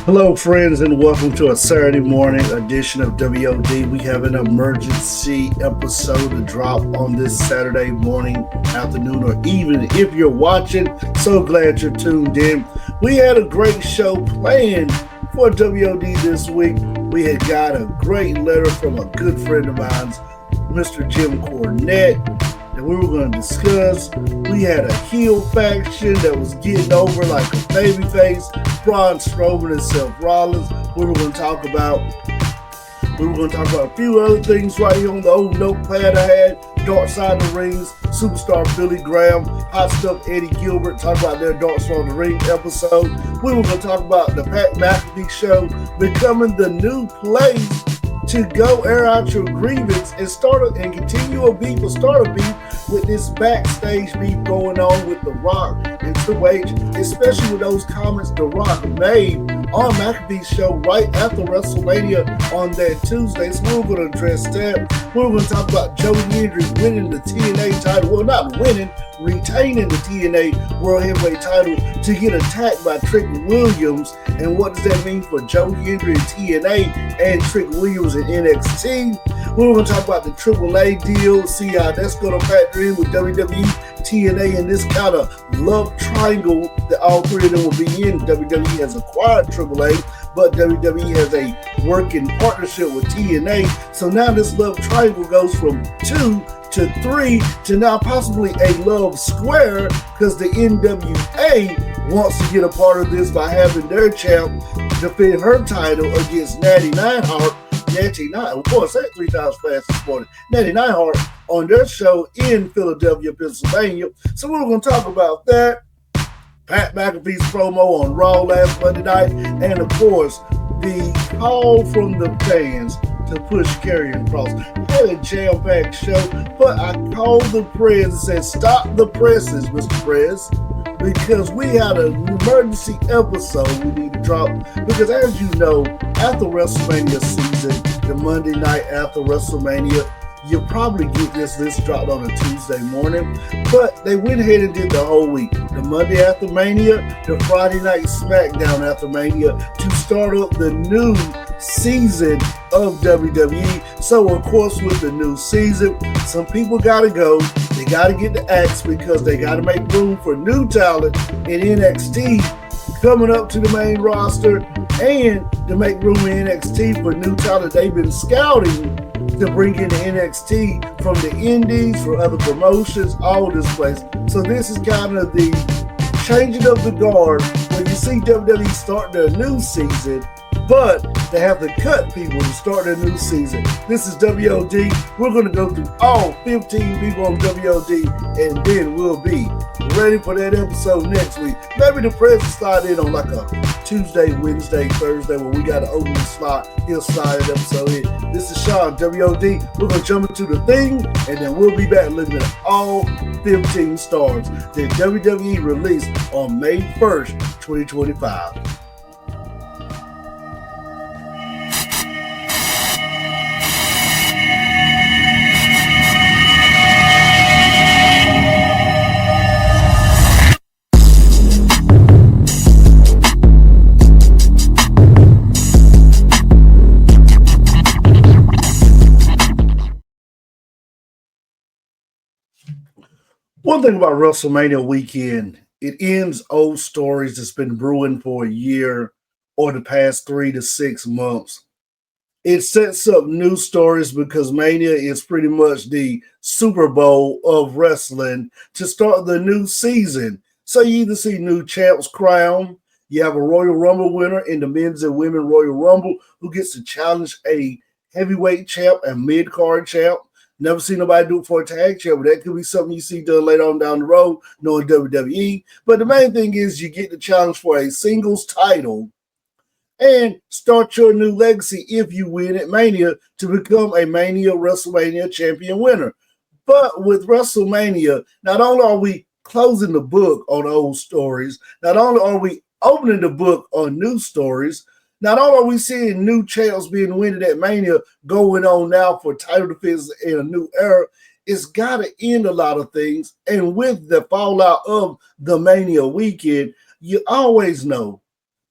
Hello, friends, and welcome to a Saturday morning edition of WOD. We have an emergency episode to drop on this Saturday morning, afternoon, or evening. If you're watching, so glad you're tuned in. We had a great show planned for WOD this week. We had got a great letter from a good friend of mine, Mr. Jim Cornette, that we were going to discuss. We had a heel faction that was getting over like a babyface, Braun Strowman and Seth Rollins. We were going to talk about a few other things right here on the old notepad I had. Dark Side of the Rings, Superstar Billy Graham, Hot Stuff Eddie Gilbert, talk about their Dark Side of the Ring episode. We were going to talk about the Pat McAfee show becoming the new place to go air out your grievance and continue a beef or start a beef with this backstage beef going on with The Rock and Triple H, especially with those comments The Rock made on McAfee's show right after WrestleMania on that Tuesday. So we're going to address that. We're going to talk about Joe Hendry winning the TNA title. Well, not winning, retaining the TNA World Heavyweight title to get attacked by Trick Williams. And what does that mean for Joe Hendry and TNA and Trick Williams and NXT? We're going to talk about the AAA deal, see how that's going to factor in with WWE, TNA, and this kind of love triangle that all three of them will be in. WWE has acquired AAA, but WWE has a working partnership with TNA. So now this love triangle goes from 2 to 3 to now possibly a love square, because the NWA wants to get a part of this by having their champ defend her title against Natty Neidhart. Of course, that 3 times fast this morning. Natty Neidhart on their show in Philadelphia, Pennsylvania. So we're going to talk about that. Pat McAfee's promo on Raw last Monday night, and of course, the call from the fans to push Karrion Kross. Had a jam-packed show, but I called the press and said, stop the presses, Mr. Press, because we had an emergency episode we need to drop. Because as you know, after WrestleMania season, the Monday night after WrestleMania, you'll probably get this list dropped on a Tuesday morning, but they went ahead and did the whole week. The Monday after Mania, the Friday night SmackDown after Mania, to start up the new season of WWE. So of course, with the new season, some people gotta go. They gotta get the axe because they gotta make room for new talent in NXT coming up to the main roster, and to make room in NXT for new talent they've been scouting to bring in NXT from the indies, for other promotions, all this place. So this is kind of the changing of the guard when you see WWE start their new season, but they have to cut people to start their new season. This is WOD. We're going to go through all 15 people on WOD, and then we'll be ready for that episode next week. Maybe the press will slide in on like a Tuesday, Wednesday, Thursday, when we got an open slot. He'll slide an episode in. This is Shawn, WOD. We're going to jump into the thing, and then we'll be back looking at all 15 stars that WWE released on May 1st, 2025. One thing about WrestleMania weekend, it ends old stories that's been brewing for a year or the past 3 to 6 months. It sets up new stories because Mania is pretty much the Super Bowl of wrestling to start the new season. So you either see new champs crowned, you have a Royal Rumble winner in the men's and women Royal Rumble who gets to challenge a heavyweight champ and mid-card champ. Never seen nobody do it for a tag champ, but that could be something you see done later on down the road, knowing WWE. But the main thing is you get the challenge for a singles title and start your new legacy if you win at Mania to become a Mania WrestleMania champion winner. But with WrestleMania, not only are we closing the book on old stories, not only are we opening the book on new stories, not only are we seeing new champs being winning at Mania going on now for title defense in a new era, it's got to end a lot of things. And with the fallout of the Mania weekend, you always know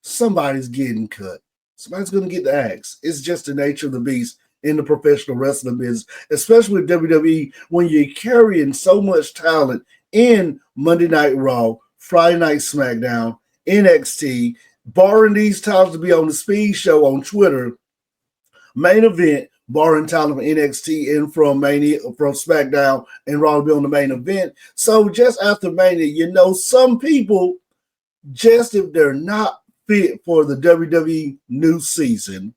somebody's getting cut. Somebody's going to get the axe. It's just the nature of the beast in the professional wrestling business, especially with WWE, when you're carrying so much talent in Monday Night Raw, Friday Night SmackDown, NXT, barring these times to be on the Speed Show on Twitter, main event, barring talent from NXT and from Mania, from SmackDown and Raw to be on the main event. So just after Mania, some people, just if they're not fit for the WWE new season,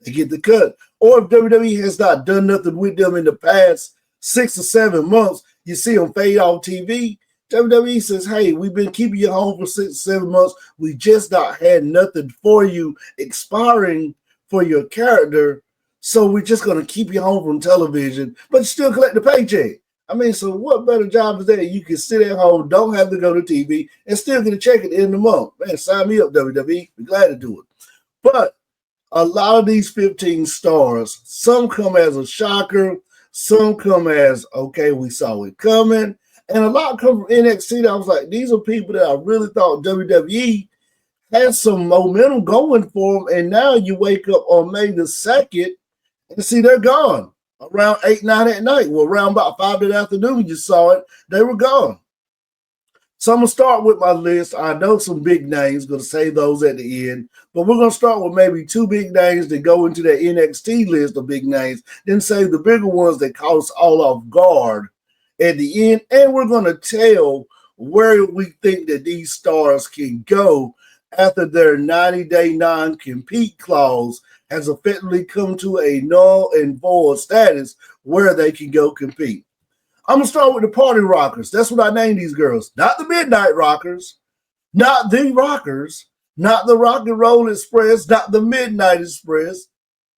they get the cut. Or if WWE has not done nothing with them in the past 6 or 7 months, you see them fade off TV. WWE says, hey, we've been keeping you home for 6 or 7 months. We just not had nothing for you expiring for your character. So we're just going to keep you home from television, but still collect the paycheck. I mean, so what better job is that? You can sit at home, don't have to go to TV, and still get a check at the end of the month. Man, sign me up, WWE. Be glad to do it. But a lot of these 15 stars, some come as a shocker, some come as, okay, we saw it coming, and a lot come from NXT that I was like, these are people that I really thought WWE had some momentum going for them, and now you wake up on May the 2nd and see they're gone. Around 8, 9 at night. Well, around about 5 in the afternoon, you saw it. They were gone. So I'm going to start with my list. I know some big names, going to say those at the end. But we're going to start with maybe 2 big names that go into that NXT list of big names, then save the bigger ones that caught us all off guard at the end. And we're going to tell where we think that these stars can go after their 90-day non-compete clause has effectively come to a null and void status where they can go compete. I'm going to start with the Party Rockers. That's what I named these girls. Not the Midnight Rockers, not the Rockers, not the Rock and Roll Express, not the Midnight Express,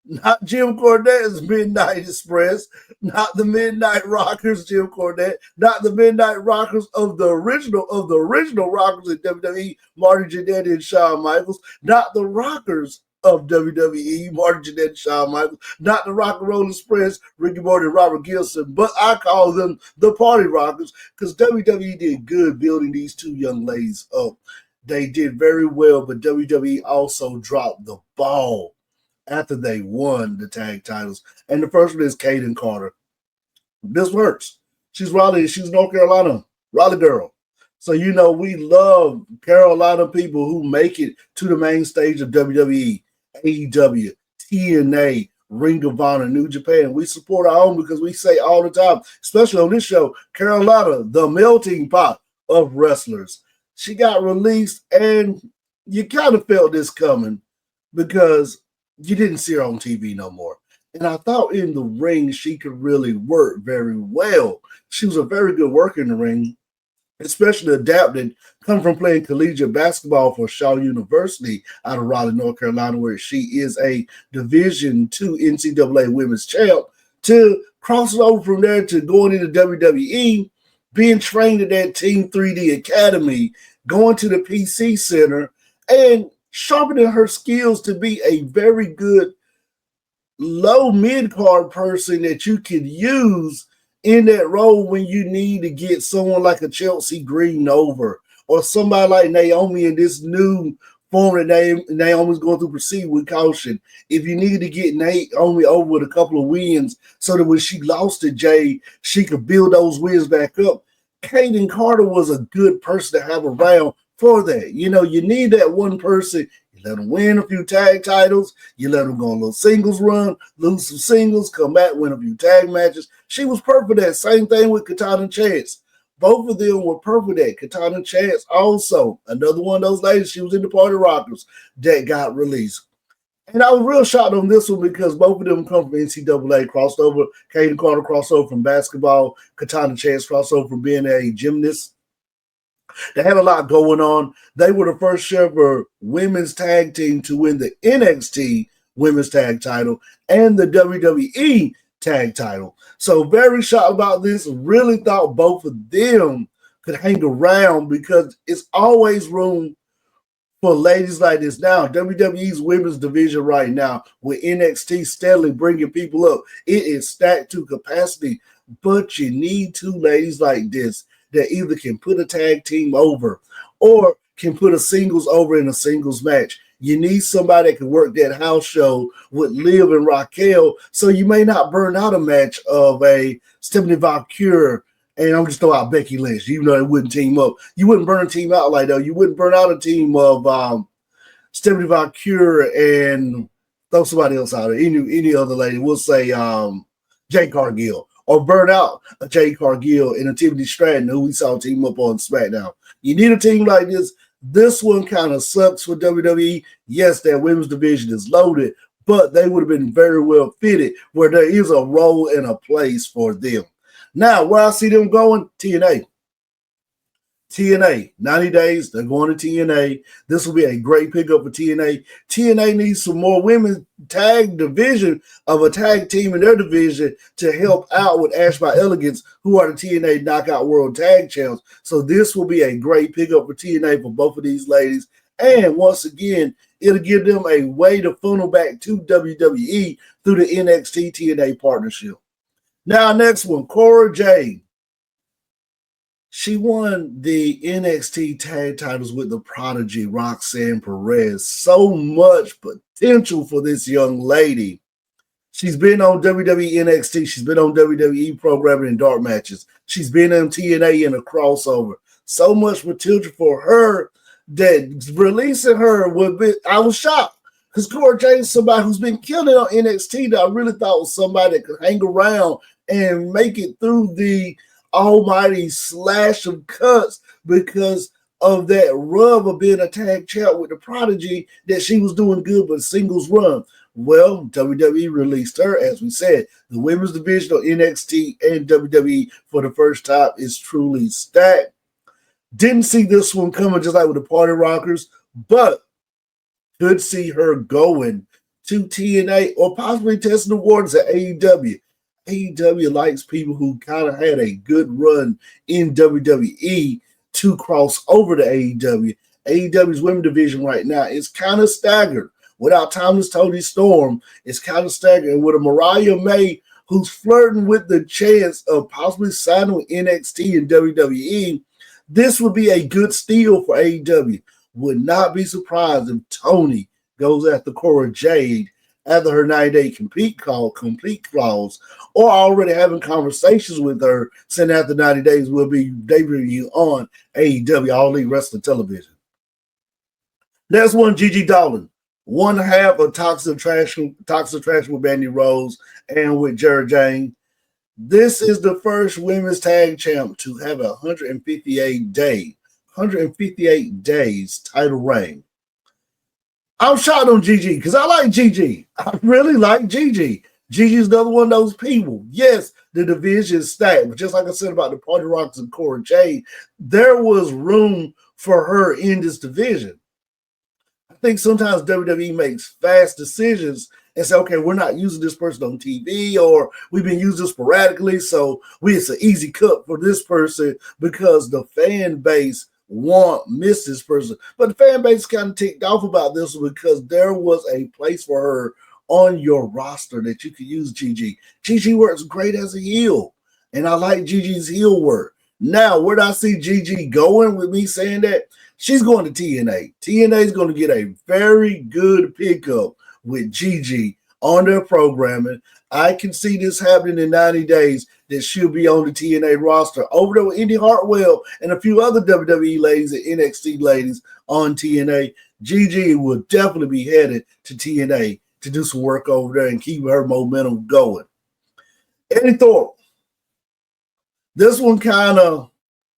not Jim Cornette's Midnight Express, not the Midnight Rockers, Jim Cornette, not the Midnight Rockers of the original Rockers in WWE, Marty Jannetty and Shawn Michaels, not the Rockers of WWE, Marty Jannetty, Shawn Michaels, not the Rock and Roll Express, Ricky Morton and Robert Gilson, but I call them the Party Rockers because WWE did good building these 2 young ladies up. They did very well, but WWE also dropped the ball after they won the tag titles. And the first one is Kaden Carter. This works. She's Raleigh. She's North Carolina. Raleigh girl. So, we love Carolina people who make it to the main stage of WWE, AEW, TNA, Ring of Honor, New Japan. We support our own because we say all the time, especially on this show, Carolina, the melting pot of wrestlers. She got released, and you kind of felt this coming because you didn't see her on TV no more. And I thought in the ring, she could really work very well. She was a very good worker in the ring, especially adapted, come from playing collegiate basketball for Shaw University out of Raleigh, North Carolina, where she is a Division II NCAA women's champ, to crossing over from there to going into WWE, being trained at that Team 3D Academy, going to the PC Center, and sharpening her skills to be a very good low mid-card person that you could use in that role when you need to get someone like a Chelsea Green over, or somebody like Naomi in this new form that Naomi's going to proceed with caution. If you need to get Naomi over with a couple of wins so that when she lost to Jay, she could build those wins back up, Kaden Carter was a good person to have around for that. You need that one person. You let them win a few tag titles. You let them go on a little singles run, lose some singles, come back, win a few tag matches. She was perfect at that. Same thing with Katana Chance. Both of them were perfect at. Katana Chance also, another one of those ladies, she was in the Party Rockers that got released. And I was real shocked on this one because both of them come from NCAA, crossed over. Kaden Carter crossed over from basketball. Katana Chance crossed over from being a gymnast. They had a lot going on. They were the first ever women's tag team to win the NXT women's tag title and the WWE tag title. So very shocked about this. Really thought both of them could hang around because it's always room for ladies like this now. WWE's women's division right now with NXT steadily bringing people up. It is stacked to capacity, but you need 2 ladies like this that either can put a tag team over or can put a singles over in a singles match. You need somebody that can work that house show with Liv and Raquel, so you may not burn out a match of a Stephanie Valkyrie and I'm just throwing out Becky Lynch, even though they wouldn't team up. You wouldn't burn a team out like that. You wouldn't burn out a team of Stephanie Valkyrie and throw somebody else out, or any other lady. We'll say Jade Cargill, or burn out a Jade Cargill and a Tiffany Stratton, who we saw team up on SmackDown. You need a team like this. This one kind of sucks for WWE. Yes, their women's division is loaded, but they would have been very well fitted where there is a role and a place for them. Now, where I see them going, TNA. TNA, 90 days, they're going to TNA. This will be a great pickup for TNA. TNA needs some more women's tag division of a tag team in their division to help out with Ash by Elegance, who are the TNA Knockout World Tag Champs. So this will be a great pickup for TNA for both of these ladies. And once again, it'll give them a way to funnel back to WWE through the NXT TNA partnership. Now, next one, Cora Jade. She won the NXT tag titles with the prodigy Roxanne Perez. So much potential for this young lady. She's been on WWE NXT. She's been on WWE programming in dark matches. She's been on TNA in a crossover. So much potential for her that releasing her would be, I was shocked. Because Cora Jade is somebody who's been killing on NXT that I really thought was somebody that could hang around and make it through the almighty slash of cuts because of that rub of being a tag champ with the prodigy that she was doing good but singles run. Well, WWE released her, as we said. The women's division of NXT and WWE for the first time is truly stacked. Didn't see this one coming, just like with the Party Rockers, but could see her going to TNA or possibly testing the waters at AEW. AEW likes people who kind of had a good run in WWE to cross over to AEW. AEW's women's division right now is kind of staggered. Without Timeless Toni Storm, it's kind of staggered. And with a Mariah May who's flirting with the chance of possibly signing with NXT and WWE, this would be a good steal for AEW. Would not be surprised if Tony goes after Cora Jade after her 90-day complete clause, or already having conversations with her, saying after 90 days will be debuting on AEW, All Elite Wrestling Television. Next one, Gigi Dolan. One half of Toxic Attraction with Mandy Rose and with Jared Jane. This is the first women's tag champ to have a 158 days title reign. I'm shocked on Gigi because I like Gigi. I really like Gigi. Gigi's another one of those people. Yes, the division is stacked, but just like I said about the Party Rockers and Cora Jade, there was room for her in this division. I think sometimes WWE makes fast decisions and say, okay, we're not using this person on TV, or we've been using sporadically, so it's an easy cut for this person because the fan base miss this person. But the fan base kind of ticked off about this because there was a place for her on your roster that you could use Gigi. Gigi works great as a heel, and I like Gigi's heel work. Now, where do I see Gigi going with me saying that? She's going to TNA. TNA is going to get a very good pickup with Gigi on their programming. I can see this happening in 90 days that she'll be on the TNA roster over there with Indy Hartwell and a few other WWE ladies and NXT ladies on TNA. Gigi will definitely be headed to TNA to do some work over there and keep her momentum going. Eddie Thorpe. This one kind of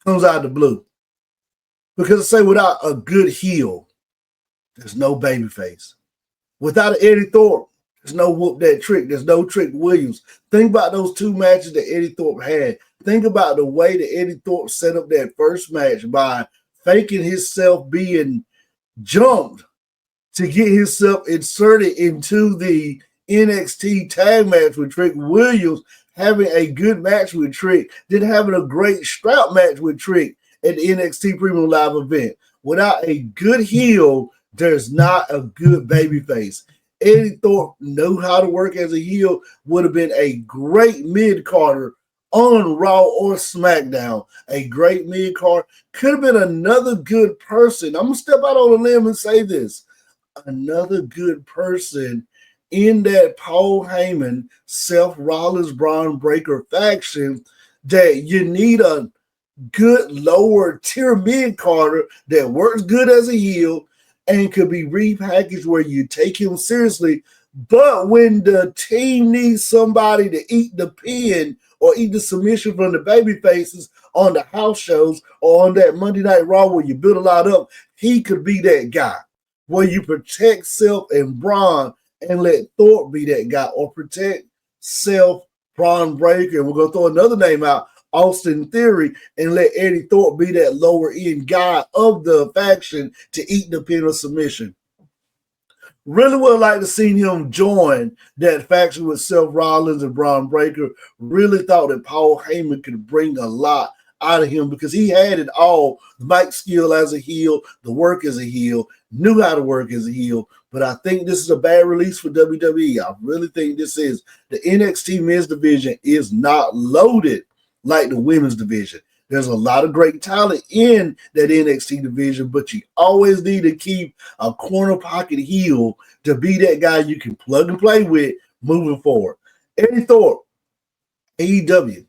comes out of the blue. Because I say without a good heel, there's no babyface. Without an Eddie Thorpe, there's no Whoop That Trick. There's no Trick Williams. Think about those two matches that Eddie Thorpe had. Think about the way that Eddie Thorpe set up that first match by faking himself being jumped to get himself inserted into the NXT tag match with Trick Williams, having a good match with Trick, then having a great strap match with Trick at the NXT Premium Live event. Without a good heel, there's not a good babyface. Eddie Thorpe knew how to work as a heel, would have been a great mid-carder on Raw or SmackDown. A great mid-card. Could have been another good person. I'm going to step out on a limb and say this. Another good person in that Paul Heyman, Seth Rollins, Braun Breaker faction that you need a good lower tier mid carder that works good as a heel and could be repackaged where you take him seriously. But when the team needs somebody to eat the pin or eat the submission from the baby faces on the house shows or on that Monday Night Raw where you build a lot up, he could be that guy where you protect Seth and Braun and let Thorpe be that guy, or protect Seth, Braun Breaker, and we're going to throw another name out, Austin Theory, and let Eddie Thorpe be that lower end guy of the faction to eat the pin of submission. Really would like to see him join that faction with Seth Rollins and Braun Breaker. Really thought that Paul Heyman could bring a lot out of him because he had it all. The mic skill as a heel, the work as a heel, knew how to work as a heel. But I think this is a bad release for WWE. I really think this is. The NXT men's division is not loaded like the women's division. There's a lot of great talent in that NXT division, but you always need to keep a corner pocket heel to be that guy you can plug and play with moving forward. Eddie Thorpe, AEW.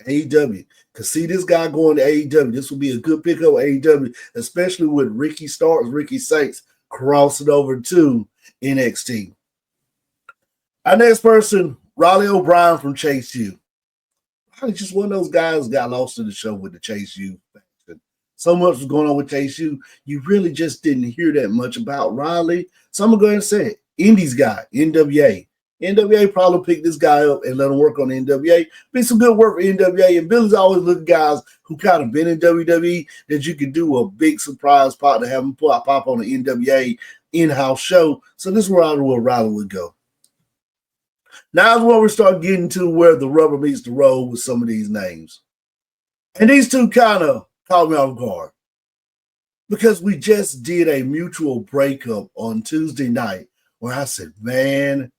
Because see this guy going to AEW. This will be a good pickup with AEW, especially with Ricky Starks, Ricky Saints crossing over to NXT. Our next person, Riley O'Brien from Chase U. Riley's just one of those guys who got lost in the show with the Chase U faction. So much was going on with Chase U, you really just didn't hear that much about Riley. So I'm going to go ahead and say it. Indies guy, NWA. NWA probably picked this guy up and let him work on the NWA. Be some good work for NWA. And Billy's always looking guys who kind of been in WWE that you could do a big surprise pop to have him pop on the NWA in-house show. So this is where Riley would go. Now is where we start getting to where the rubber meets the road with some of these names. And these two kind of caught me off guard because we just did a mutual breakup on Tuesday night where I said, man,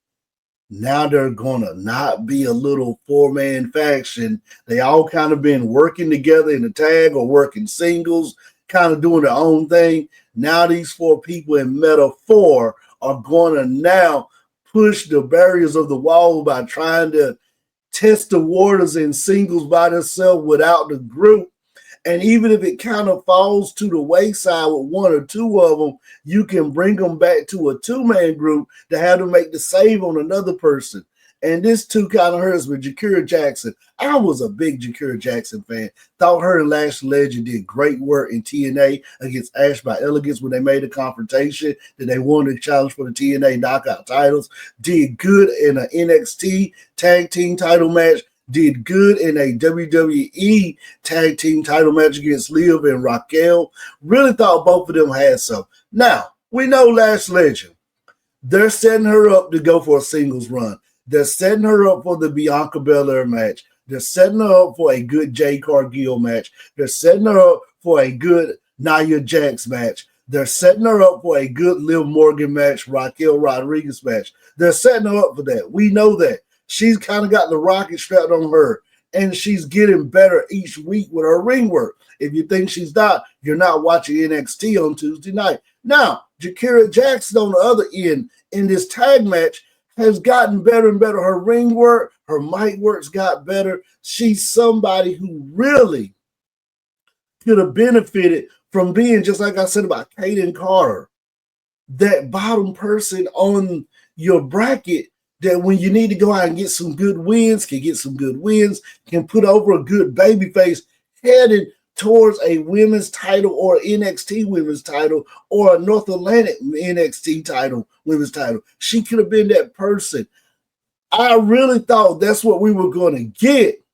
now they're going to not be a little four-man faction. They all kind of been working together in a tag or working singles, kind of doing their own thing. Now these four people in Meta 4 are going to now push the barriers of the wall by trying to test the waters in singles by themselves without the group. And even if it kind of falls to the wayside with one or two of them, you can bring them back to a two-man group to have to make the save on another person. And this too kind of hurts with Jakira Jackson. I was a big Jakira Jackson fan. Thought her and Lash Legend did great work in TNA against Ash by Elegance when they made a confrontation that they won the challenge for the TNA knockout titles. Did good in an NXT tag team title match. Did good in a WWE tag team title match against Liv and Raquel. Really thought both of them had some. Now, we know Lash Legend. They're setting her up to go for a singles run. They're setting her up for the Bianca Belair match. They're setting her up for a good Jade Cargill match. They're setting her up for a good Nia Jax match. They're setting her up for a good Liv Morgan match, Raquel Rodriguez match. They're setting her up for that. We know that. She's kind of got the rocket strapped on her, and she's getting better each week with her ring work. If you think she's not, you're not watching NXT on Tuesday night. Now, Jakira Jackson on the other end in this tag match has gotten better and better. Her ring work, her mic work's got better. She's somebody who really could have benefited from being, just like I said about Kaden Carter, that bottom person on your bracket that when you need to go out and get some good wins, can put over a good babyface headed towards a women's title or NXT women's title or a North Atlantic NXT title, women's title. She could have been that person. I really thought that's what we were going to get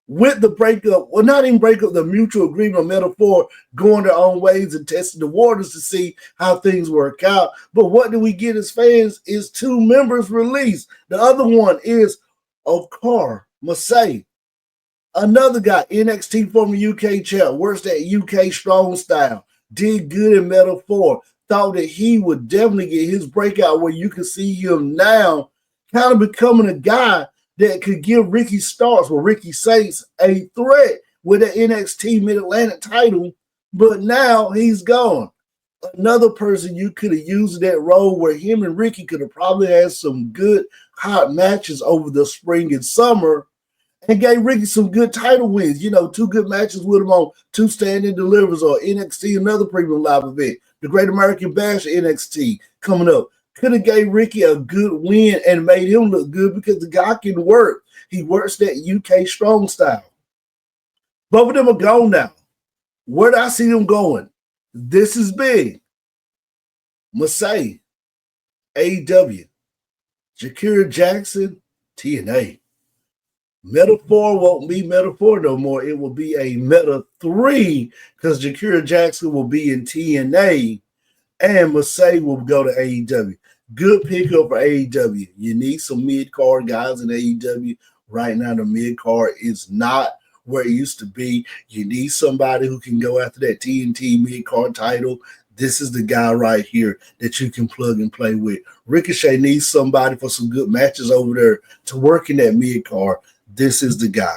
with the breakup. Well, not even breakup, the mutual agreement of Meta 4 going their own ways and testing the waters to see how things work out. But what do we get as fans is two members released. The other one is Okar Masay. Another guy, NXT former UK champ, works that UK strong style, did good in Meta 4. Thought that he would definitely get his breakout where you can see him now kind of becoming a guy that could give Ricky Starks or Ricky Saints a threat with the NXT Mid-Atlantic title, but now he's gone. Another person you could have used that role where him and Ricky could have probably had some good hot matches over the spring and summer and gave Ricky some good title wins. You know, 2 good matches with him on 2 Stand-In Delivers or NXT, another premium live event. The Great American Bash NXT coming up. Could have gave Ricky a good win and made him look good because the guy can work. He works that UK strong style. Both of them are gone now. Where do I see them going? This is big. Masai, AEW, Jakira Jackson, TNA. Metaphor won't be Metaphor no more. It will be a Meta 3 because Jakira Jackson will be in TNA and Masai will go to AEW. Good pickup for AEW. You need some mid-card guys in AEW. Right now, the mid-card is not where it used to be. You need somebody who can go after that TNT mid-card title. This is the guy right here that you can plug and play with. Ricochet needs somebody for some good matches over there to work in that mid-card. This is the guy.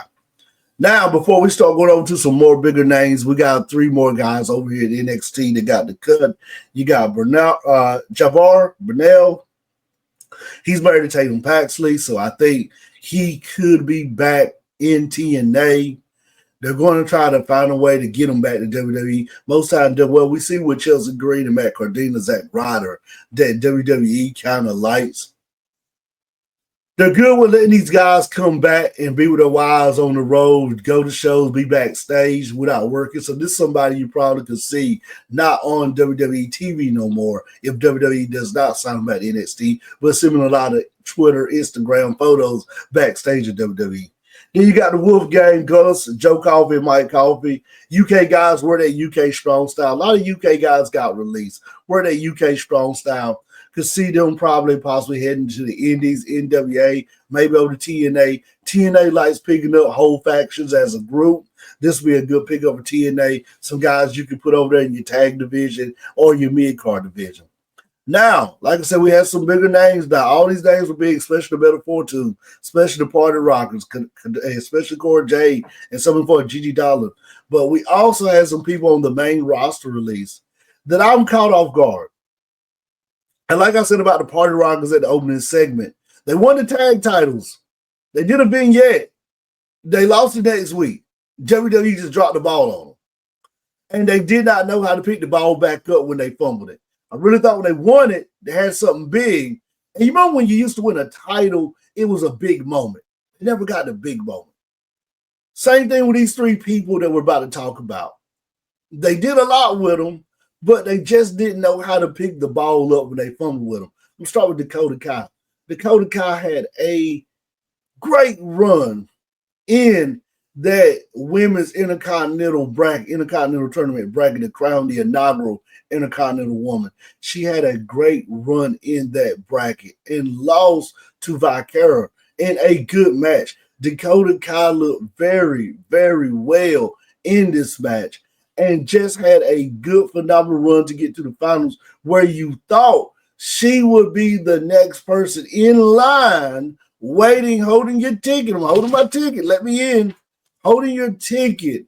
Now, before we start going over to some more bigger names, we got 3 more guys over here at NXT that got the cut. You got Javar Burnell. He's married to Tatum Paxley, so I think he could be back in TNA. They're going to try to find a way to get him back to WWE. Most times, well, we see with Chelsea Green and Matt Cardina, Zack Ryder, that WWE kind of likes. They're good with letting these guys come back and be with their wives on the road, go to shows, be backstage without working. So this is somebody you probably could see not on WWE TV no more if WWE does not sign them back to NXT, but sending a lot of Twitter, Instagram photos backstage at WWE. Then you got the Wolfgang, Gus, Joe Coffey, Mike Coffey. UK guys wear that UK strong style. A lot of UK guys got released. Wear that UK strong style. Could see them probably possibly heading to the Indies, NWA, maybe over to TNA. TNA likes picking up whole factions as a group. This would be a good pickup for TNA. Some guys you can put over there in your tag division or your mid-card division. Now, like I said, we have some bigger names now. All these names were big, especially the Metaphor 2, especially the Party Rockers, especially Cora Jade and some for Gigi Dollar. But we also had some people on the main roster release that I'm caught off guard. And like I said about the Party Rockers at the opening segment, they won the tag titles. They did a vignette. They lost the next week. WWE just dropped the ball on them. And they did not know how to pick the ball back up when they fumbled it. I really thought when they won it, they had something big. And you remember when you used to win a title, it was a big moment. They never got the big moment. Same thing with these 3 people that we're about to talk about. They did a lot with them, but they just didn't know how to pick the ball up when they fumbled with them. Let's start with Dakota Kai. Dakota Kai had a great run in that women's intercontinental tournament bracket to crown the inaugural intercontinental woman. She had a great run in that bracket and lost to Vicera in a good match. Dakota Kai looked very, very well in this match and just had a good, phenomenal run to get to the finals where you thought she would be the next person in line waiting, holding your ticket. I'm holding my ticket. Let me in. Holding your ticket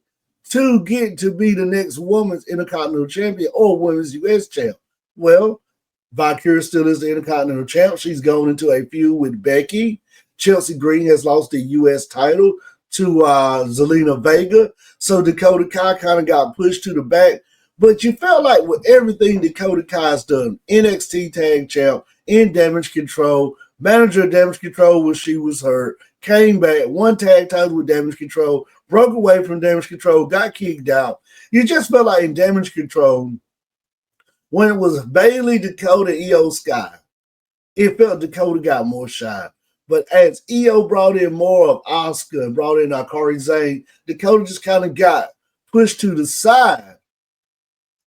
to get to be the next women's Intercontinental Champion or women's U.S. champ. Well, Vicera still is the Intercontinental champ. She's going into a feud with Becky. Chelsea Green has lost the U.S. title to Zelina Vega. So Dakota Kai kind of got pushed to the back. But you felt like with everything Dakota Kai's done, NXT Tag Champ, in Damage Control, manager of Damage Control when she was hurt, came back, won tag titles with Damage Control, broke away from Damage Control, got kicked out. You just felt like in Damage Control, when it was Bayley, Dakota, Io Sky, it felt Dakota got more shine. But as Io brought in more of Asuka and brought in Akari Zane, Dakota just kind of got pushed to the side.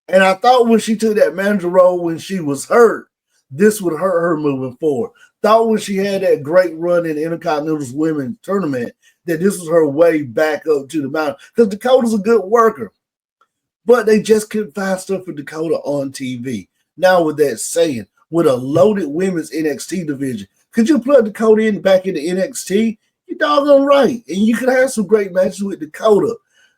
And I thought when she took that manager role when she was hurt, this would hurt her moving forward. Thought when she had that great run in the Intercontinental Women's Tournament that this was her way back up to the mountain. Because Dakota's a good worker. But they just couldn't find stuff for Dakota on TV. Now with that saying, with a loaded women's NXT division, could you plug Dakota in back into NXT? You're doggone right. And you could have some great matches with Dakota.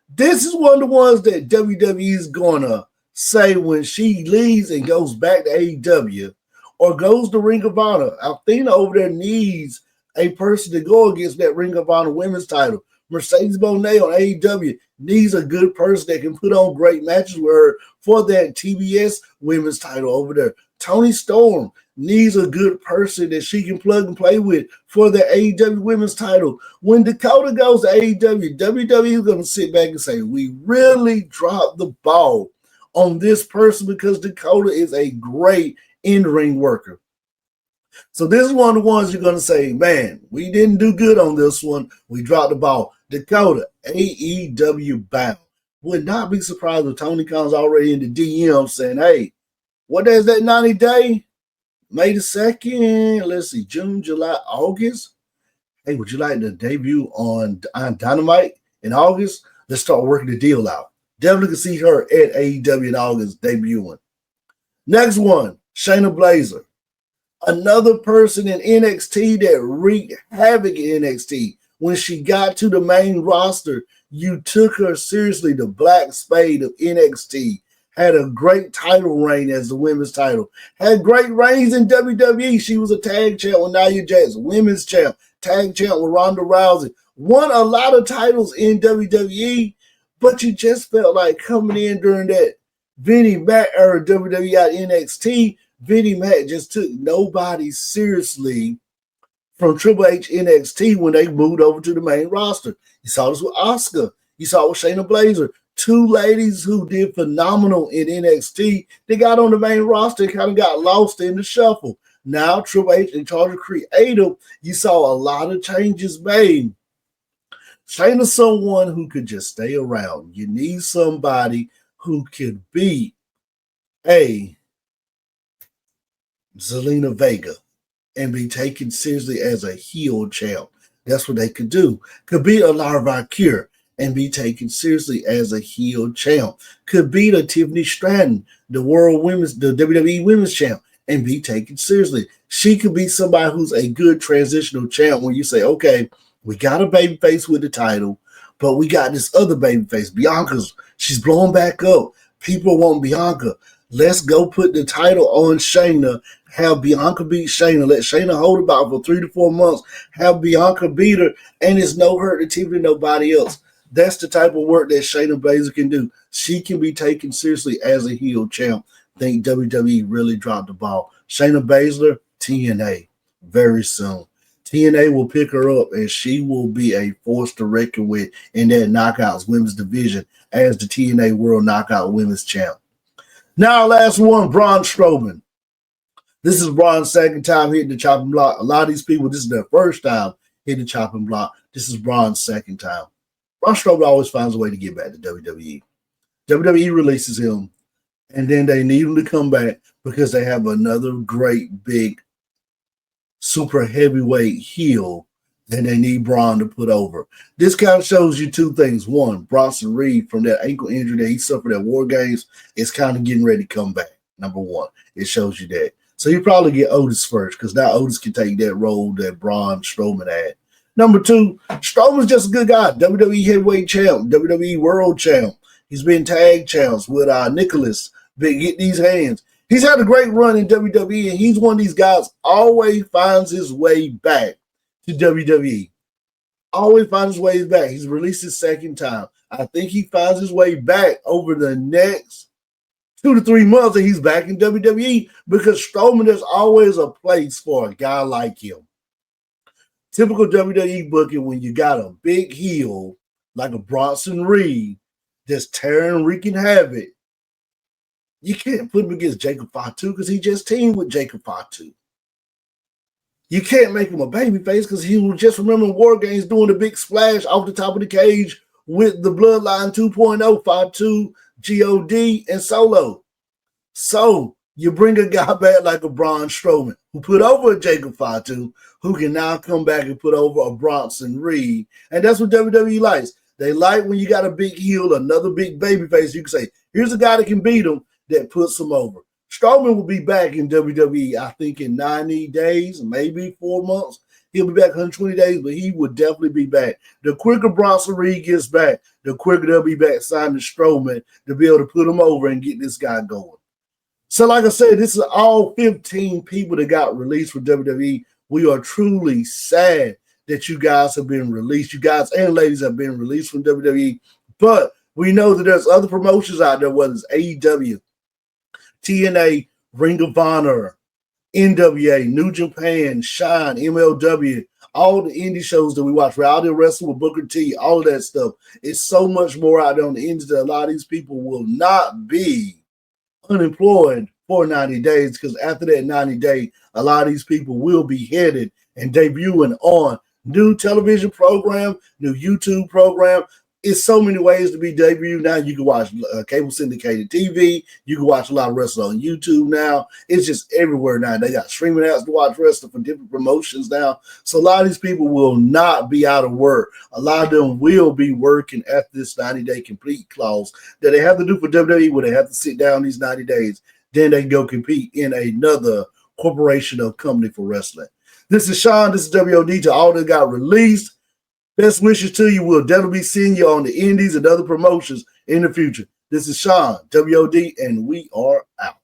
This is one of the ones that WWE is going to say when she leaves and goes back to AEW or goes to Ring of Honor. Athena over there needs a person to go against that Ring of Honor women's title. Mercedes Moné on AEW needs a good person that can put on great matches with her for that TBS women's title over there. Toni Storm needs a good person that she can plug and play with for the AEW women's title. When Dakota goes to AEW, WWE is going to sit back and say, we really dropped the ball on this person because Dakota is a great in-ring worker. So this is one of the ones you're going to say, man, we didn't do good on this one. We dropped the ball. Dakota, AEW bound. Would not be surprised if Tony Khan's already in the DM saying, hey, what day is that 90 day? May the 2nd, let's see, June, July, August. Hey, would you like to debut on Dynamite in August? Let's start working the deal out. Definitely can see her at AEW in August debuting. Next one, Shayna Baszler. Another person in NXT that wreaked havoc in NXT. When she got to the main roster, you took her seriously. The Black Spade of NXT had a great title reign as the women's title. Had great reigns in WWE. She was a tag champ with Nia Jax, women's champ, tag champ with Ronda Rousey. Won a lot of titles in WWE, but you just felt like coming in during that Vinnie Mac era WWE at NXT, Vinnie Mac just took nobody seriously from Triple H NXT when they moved over to the main roster. You saw this with Asuka. You saw it with Shayna Baszler. Two ladies who did phenomenal in NXT. They got on the main roster and kind of got lost in the shuffle. Now Triple H in charge of creative, you saw a lot of changes made. Shayna's someone who could just stay around. You need somebody who could be a Zelina Vega and be taken seriously as a heel champ. That's what they could do. Could be a Lara Valkyrie and be taken seriously as a heel champ. Could be the Tiffany Stratton, the WWE Women's Champ, and be taken seriously. She could be somebody who's a good transitional champ when you say, okay, we got a babyface with the title, but we got this other babyface, Bianca's. She's blowing back up. People want Bianca. Let's go put the title on Shayna. Have Bianca beat Shayna. Let Shayna hold it about for 3 to 4 months. Have Bianca beat her, and it's no hurt to Tiffany, nobody else. That's the type of work that Shayna Baszler can do. She can be taken seriously as a heel champ. I think WWE really dropped the ball. Shayna Baszler, TNA, very soon. TNA will pick her up, and she will be a force to reckon with in that Knockouts women's division as the TNA World Knockout Women's Champ. Now, last one, Braun Strowman. This is Braun's second time hitting the chopping block. A lot of these people, this is their first time hitting the chopping block. This is Braun's second time. Braun Strowman always finds a way to get back to WWE. WWE releases him, and then they need him to come back because they have another great, big, super heavyweight heel that they need Braun to put over. This kind of shows you two things. One, Bronson Reed, from that ankle injury that he suffered at War Games, is kind of getting ready to come back. Number one, it shows you that. So you probably get Otis first because now Otis can take that role that Braun Strowman had. Number two, Strowman's just a good guy. WWE Heavyweight Champ, WWE World Champ. He's been tag champs with Nicholas. Get these hands. He's had a great run in WWE, and he's one of these guys always finds his way back to WWE. Always finds his way back. He's released his second time. I think he finds his way back over the next 2 to 3 months, and he's back in WWE because Strowman, there's always a place for a guy like him. Typical WWE booking when you got a big heel like a Bronson Reed that's tearing, wreaking havoc. You can't put him against Jacob Fatu because he just teamed with Jacob Fatu. You can't make him a babyface because he was just remembering War Games doing a big splash off the top of the cage with the Bloodline 2.0, Fatu, God, and Solo. So you bring a guy back like a Braun Strowman who put over a Jacob Fatu, who can now come back and put over a Bronson Reed. And that's what WWE likes. They like when you got a big heel, another big babyface. You can say, here's a guy that can beat him, that puts him over. Strowman will be back in WWE, I think, in 90 days, maybe 4 months. He'll be back 120 days, but he will definitely be back. The quicker Bronson Reed gets back, the quicker they'll be back signing Strowman to be able to put him over and get this guy going. So like I said, this is all 15 people that got released from WWE. We are truly sad that you guys have been released. You guys and ladies have been released from WWE. But we know that there's other promotions out there, whether it's AEW, TNA, Ring of Honor, NWA, New Japan, Shine, MLW, all the indie shows that we watch, Reality Wrestling with Booker T, all of that stuff. It's so much more out there on the indies that a lot of these people will not be unemployed for 90 days, because after that 90 day, a lot of these people will be headed and debuting on new television program, new YouTube program. It's so many ways to be debuted now. You can watch cable syndicated TV. You can watch a lot of wrestling on YouTube now. It's just everywhere now. They got streaming apps to watch wrestling for different promotions now. So a lot of these people will not be out of work. A lot of them will be working after this 90-day complete clause that they have to do for WWE, where they have to sit down these 90 days. Then they can go compete in another corporation or company for wrestling. This is Shawn. This is WOD. To all that got released, best wishes to you. We'll definitely be seeing you on the indies and other promotions in the future. This is Shawn, WOD, and we are out.